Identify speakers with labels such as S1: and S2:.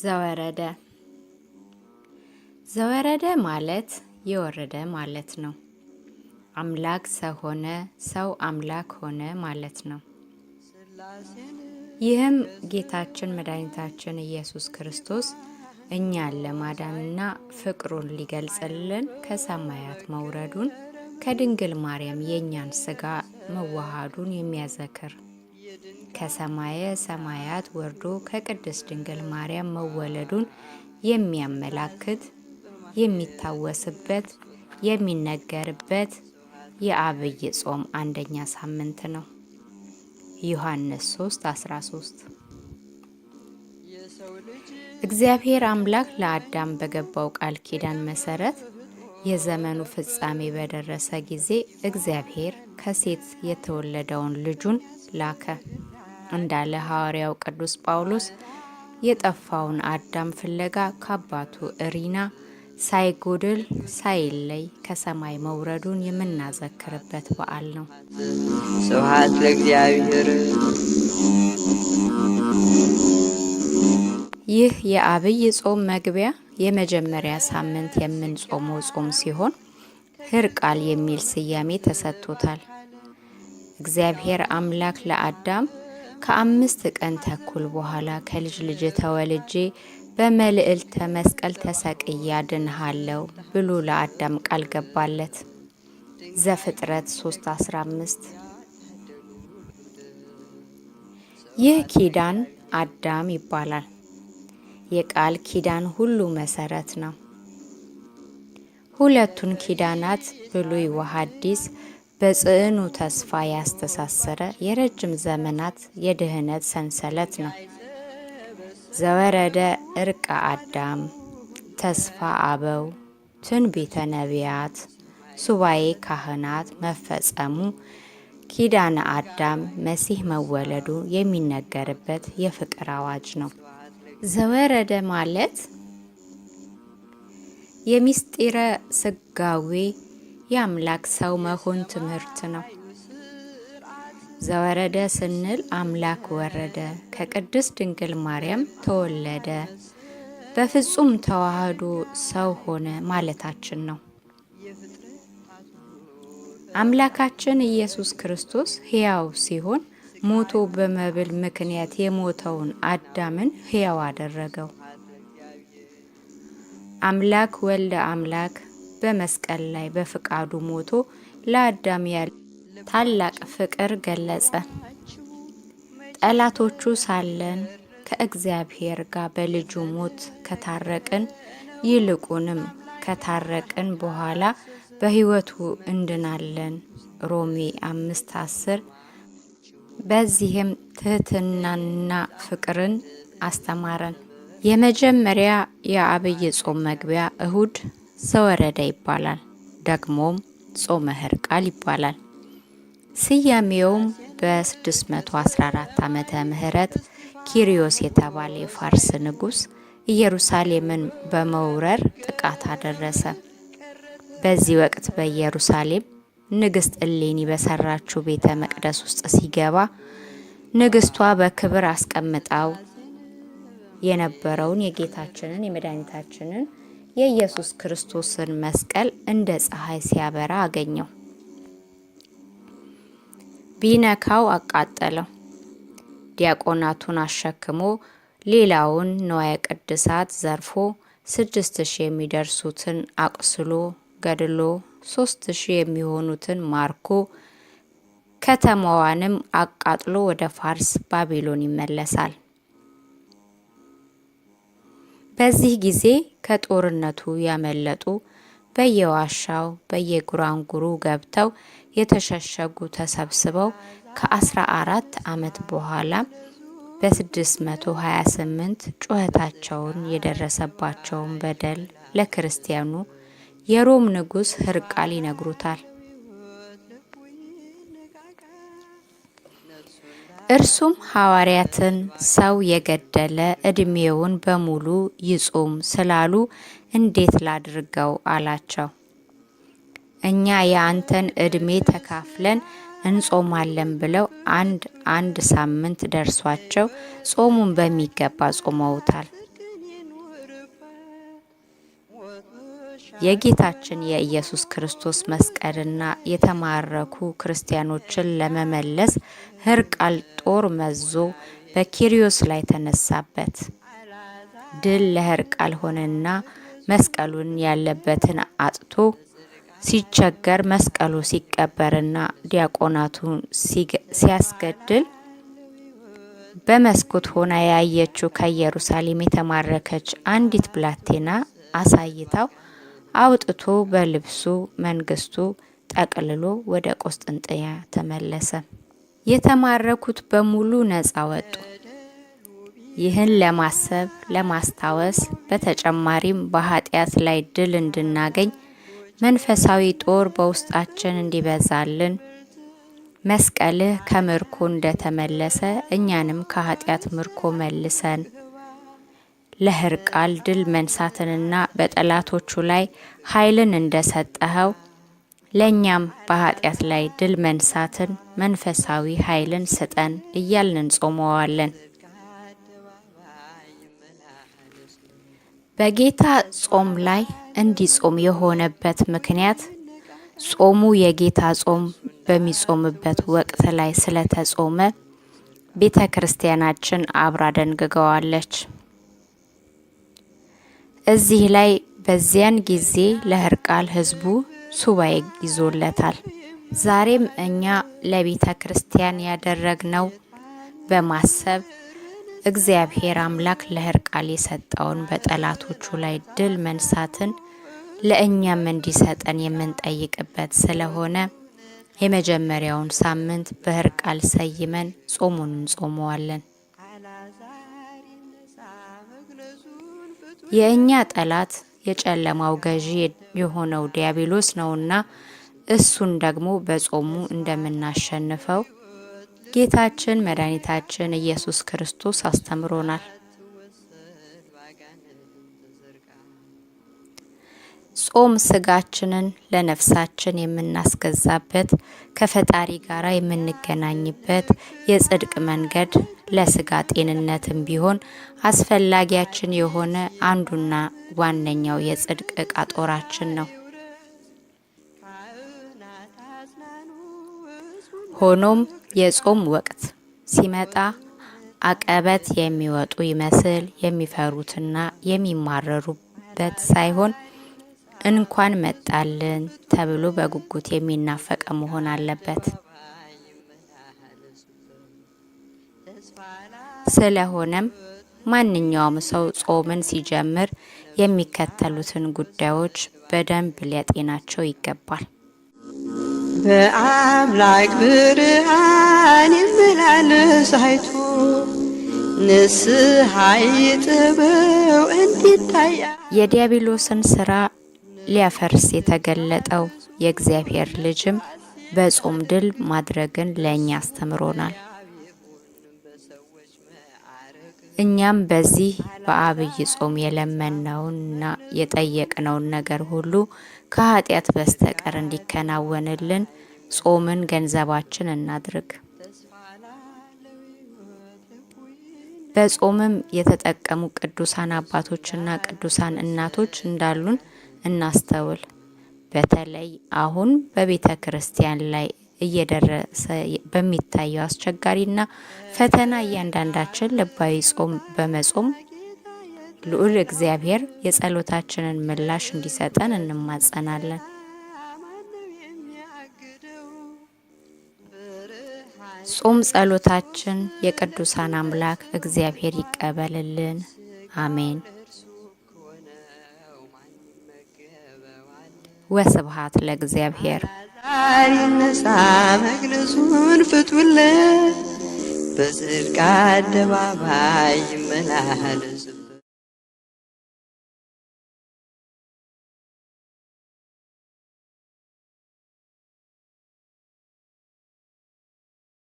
S1: ዘወረደ ዘወረደ ማለት የወረደ ማለት ነው። አምላክ ሰው ሆነ፣ ሰው አምላክ ሆነ ማለት ነው። ይህም ጌታችን መድኃኒታችን ኢየሱስ ክርስቶስ እኛን ለማዳንና ፍቅሩን ሊገልጽልን ከሰማያት መውረዱን ከድንግል ማርያም የእኛን ሥጋ መዋሃዱን የሚያዘክር ከሰማየ ሰማያት ወርዶ ከቅድስት ድንግል ማርያም መወለዱን የሚያመላክት የሚታወስበት የሚነገርበት የዐቢይ ጾም አንደኛ ሳምንት ነው። ዮሐንስ 3:13 እግዚአብሔር አምላክ ለአዳም በገባው ቃል ኪዳን መሰረት የዘመኑ ፍጻሜ በደረሰ ጊዜ እግዚአብሔር ከሴት የተወለደውን ልጁን ላከ እንዳለ ሐዋርያው ቅዱስ ጳውሎስ የጠፋውን አዳም ፍለጋ ከአባቱ እሪና ሳይጎድል ሳይለይ ከሰማይ መውረዱን የምናዘክርበት በዓል ነው።
S2: ስብሐት ለእግዚአብሔር።
S1: ይህ የዐቢይ ጾም መግቢያ የመጀመሪያ ሳምንት የምንጾመው ጾም ሲሆን ሕርቃል የሚል ስያሜ ተሰጥቶታል። እግዚአብሔር አምላክ ለአዳም ከ5 ቀን ተኩል በኋላ ከልጅ ልጅ ተወልጄ በመልዕልተ መስቀል ተሰቅዬ አድንሃለሁ ብሎ ለአዳም ቃል ገባለት። ዘፍጥረት 3:15 ይህ ኪዳን አዳም ይባላል። የቃል ኪዳን ሁሉ መሰረት ነው። ሁለቱን ኪዳናት ብሉይ ወሐዲስ በጽኑ ተስፋ ያስተሳሰረ የረጅም ዘመናት የድህነት ሰንሰለት ነው። ዘወረደ ዕርቀ አዳም፣ ተስፋ አበው፣ ትንቢተ ነቢያት፣ ሱባኤ ካህናት መፈጸሙ፣ ኪዳነ አዳም መሲህ መወለዱ የሚነገርበት የፍቅር አዋጅ ነው። ዘወረደ ማለት የምስጢረ ሥጋዌ የአምላክ ሰው መሆን ትምህርት ነው። ዘወረደ ስንል አምላክ ወረደ፣ ከቅድስት ድንግል ማርያም ተወለደ፣ በፍጹም ተዋህዶ ሰው ሆነ ማለታችን ነው። አምላካችን ኢየሱስ ክርስቶስ ሕያው ሲሆን ሞቶ በመብል ምክንያት የሞተውን አዳምን ሕያው አደረገው። አምላክ ወልደ አምላክ በመስቀል ላይ በፍቃዱ ሞቶ ለአዳም ያለ ታላቅ ፍቅር ገለጸ። ጠላቶቹ ሳለን ከእግዚአብሔር ጋር በልጁ ሞት ከታረቅን ይልቁንም ከታረቅን በኋላ በሕይወቱ እንድናለን። ሮሜ 5:10 በዚህም ትህትናንና ፍቅርን አስተማረን። የመጀመሪያ የዐቢይ ጾም መግቢያ እሁድ ዘወረደ ይባላል። ደግሞም ጾመ ሕርቃል ይባላል። ስያሜውም በ614 ዓመተ ምህረት ኪሪዮስ የተባለ የፋርስ ንጉሥ ኢየሩሳሌምን በመውረር ጥቃት አደረሰ። በዚህ ወቅት በኢየሩሳሌም ንግሥት እሌኒ በሰራችው ቤተ መቅደስ ውስጥ ሲገባ ንግሥቷ በክብር አስቀምጣው የነበረውን የጌታችንን የመድኃኒታችንን የኢየሱስ ክርስቶስን መስቀል እንደ ፀሐይ ሲያበራ አገኘው። ቢነካው አቃጠለው። ዲያቆናቱን አሸክሞ ሌላውን ንዋየ ቅድሳት ዘርፎ 6000 የሚደርሱትን አቁስሎ ገድሎ 3000 የሚሆኑትን ማርኮ ከተማዋንም አቃጥሎ ወደ ፋርስ ባቢሎን ይመለሳል። በዚህ ጊዜ ከጦርነቱ ያመለጡ በየዋሻው በየጉራንጉሩ ገብተው የተሸሸጉ ተሰብስበው ከ14 ዓመት በኋላ በ628 ጩኸታቸውን የደረሰባቸውን በደል ለክርስቲያኑ የሮም ንጉሥ ሕርቃል ይነግሩታል። እርሱም ሐዋርያትን ሰው የገደለ ዕድሜውን በሙሉ ይጹም ስላሉ እንዴት ላድርገው አላቸው። እኛ የአንተን ዕድሜ ተካፍለን እንጾማለን ብለው አንድ ሳምንት ደርሷቸው ጾሙን በሚገባ ጾመውታል። የጌታችን የኢየሱስ ክርስቶስ መስቀልና የተማረኩ ክርስቲያኖችን ለመመለስ ሕርቃል ጦር መዞ በኪሪዮስ ላይ ተነሳበት። ድል ለሕርቃል ሆነና መስቀሉን ያለበትን አጥቶ ሲቸገር መስቀሉ ሲቀበርና ዲያቆናቱን ሲያስገድል በመስኮት ሆና ያየችው ከኢየሩሳሌም የተማረከች አንዲት ብላቴና አሳይታው አውጥቶ በልብሱ መንግስቱ ጠቅልሎ ወደ ቆስጥንጥያ ተመለሰ። የተማረኩት በሙሉ ነፃ ወጡ። ይህን ለማሰብ ለማስታወስ፣ በተጨማሪም በኃጢአት ላይ ድል እንድናገኝ መንፈሳዊ ጦር በውስጣችን እንዲበዛልን መስቀልህ ከምርኮ እንደተመለሰ እኛንም ከኃጢአት ምርኮ መልሰን ለሕርቃል ድል መንሳትንና በጠላቶቹ ላይ ኃይልን እንደሰጠኸው ለእኛም በኃጢአት ላይ ድል መንሳትን መንፈሳዊ ኃይልን ስጠን እያልን እንጾመዋለን። በጌታ ጾም ላይ እንዲጾም የሆነበት ምክንያት ጾሙ የጌታ ጾም በሚጾምበት ወቅት ላይ ስለተጾመ ቤተ ክርስቲያናችን አብራ ደንግገዋለች። እዚህ ላይ በዚያን ጊዜ ለሕርቃል ሕዝቡ ሱባኤ ይዞለታል። ዛሬም እኛ ለቤተ ክርስቲያን ያደረግነው በማሰብ እግዚአብሔር አምላክ ለሕርቃል የሰጠውን በጠላቶቹ ላይ ድል መንሳትን ለእኛም እንዲሰጠን የምንጠይቅበት ስለሆነ የመጀመሪያውን ሳምንት በሕርቃል ሰይመን ጾሙን እንጾመዋለን። የእኛ ጠላት የጨለማው ገዢ የሆነው ዲያብሎስ ነውና እሱን ደግሞ በጾሙ እንደምናሸንፈው ጌታችን መድኃኒታችን ኢየሱስ ክርስቶስ አስተምሮናል። ጾም ስጋችንን ለነፍሳችን የምናስገዛበት ከፈጣሪ ጋር የምንገናኝበት የጽድቅ መንገድ ለስጋ ጤንነትም ቢሆን አስፈላጊያችን የሆነ አንዱና ዋነኛው የጽድቅ ዕቃ ጦራችን ነው። ሆኖም የጾም ወቅት ሲመጣ አቀበት የሚወጡ ይመስል የሚፈሩትና የሚማረሩበት ሳይሆን እንኳን መጣልን ተብሎ በጉጉት የሚናፈቅ መሆን አለበት። ስለሆነም ማንኛውም ሰው ጾምን ሲጀምር የሚከተሉትን ጉዳዮች በደንብ ሊያጤናቸው ይገባል።
S2: በአምላክ ብርሃን ይመላለስ አይቶ ንስሐ ይጥበው እንዲታይ
S1: የዲያብሎስን ስራ ሊያፈርስ የተገለጠው የእግዚአብሔር ልጅም በጾም ድል ማድረግን ለእኛ አስተምሮናል። እኛም በዚህ በአብይ ጾም የለመነውንና የጠየቅነውን ነገር ሁሉ ከኃጢአት በስተቀር እንዲከናወንልን ጾምን ገንዘባችን እናድርግ። በጾምም የተጠቀሙ ቅዱሳን አባቶችና ቅዱሳን እናቶች እንዳሉን እናስተውል። በተለይ አሁን በቤተ ክርስቲያን ላይ እየደረሰ በሚታየው አስቸጋሪና ፈተና እያንዳንዳችን ልባዊ ጾም በመጾም ልዑል እግዚአብሔር የጸሎታችንን ምላሽ እንዲሰጠን እንማጸናለን። ጾም ጸሎታችን የቅዱሳን አምላክ እግዚአብሔር ይቀበልልን። አሜን። ወስብሐት ለእግዚአብሔር።
S2: ይነሳ መግነዙን ፍቱለት፣ በጽድቅ አደባባይ ይመላለስ።